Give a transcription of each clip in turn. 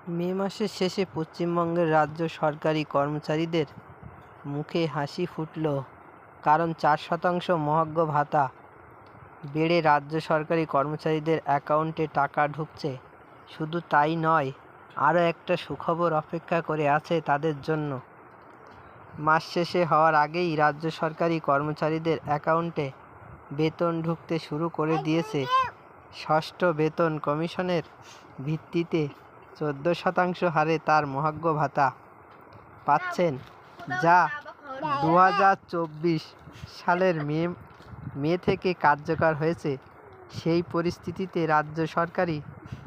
মে মাসের শেষে পশ্চিমবঙ্গের রাজ্য সরকারি কর্মচারীদের মুখে হাসি ফুটল, কারণ 4% মহার্ঘ ভাতা বেড়ে রাজ্য সরকারি কর্মচারীদের অ্যাকাউন্টে টাকা ঢুকছে। শুধু তাই নয়, আরও একটা সুখবর অপেক্ষা করে আছে তাদের জন্য। মাস শেষে হওয়ার আগেই রাজ্য সরকারি কর্মচারীদের অ্যাকাউন্টে বেতন ঢুকতে শুরু করে দিয়েছে। ষষ্ঠ বেতন কমিশনের ভিত্তিতে 14% হারে তার মহার্ঘ ভাতা পাচ্ছেন, যা 2024 সালের মে থেকে কার্যকর হয়েছে। সেই পরিস্থিতিতে রাজ্য সরকারি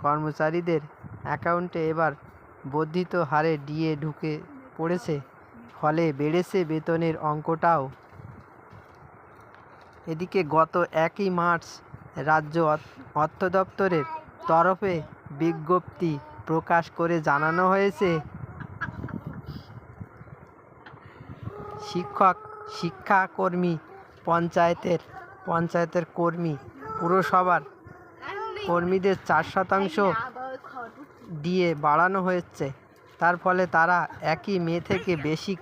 কর্মচারীদের অ্যাকাউন্টে এবার বর্ধিত হারে ডিএ ঢুকে পড়েছে, ফলে বেড়েছে বেতনের অঙ্কটাও। এদিকে গত 1 মার্চ রাজ্য অর্থ দপ্তরের তরফে বিজ্ঞপ্তি প্রকাশ করে জানানো হয়েছে, শিক্ষক, শিক্ষাকর্মী, পঞ্চায়েতের কর্মী, পুরসভার কর্মীদের 4% ডিএ বাড়ানো হয়েছে। তার ফলে তারা 1 মে থেকে বেশি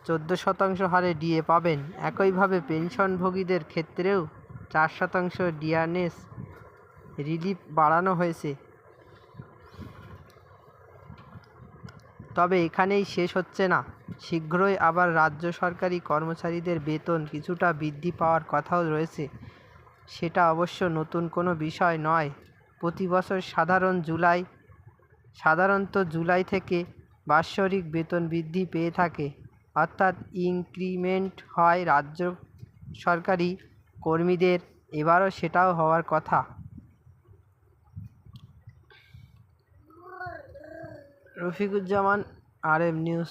14% হারে ডিএ পাবেন। একইভাবে পেনশনভোগীদের ক্ষেত্রেও 4% ডিএনএস রিলিফ বাড়ানো হয়েছে। তবে এখানেই শেষ হচ্ছে না। শীঘ্রই আবার রাজ্য সরকারি কর্মচারীদের বেতন কিছুটা বৃদ্ধি পাওয়ার কথাও রয়েছে। সেটা অবশ্য নতুন কোনো বিষয় নয়। প্রতি বছর সাধারণত জুলাই থেকে বাৎসরিক বেতন বৃদ্ধি পেয়ে থাকে, অর্থাৎ ইনক্রিমেন্ট হয় রাজ্য সরকারি কর্মীদের। এবারও সেটাও হওয়ার কথা। Rafiquzzaman, RM news.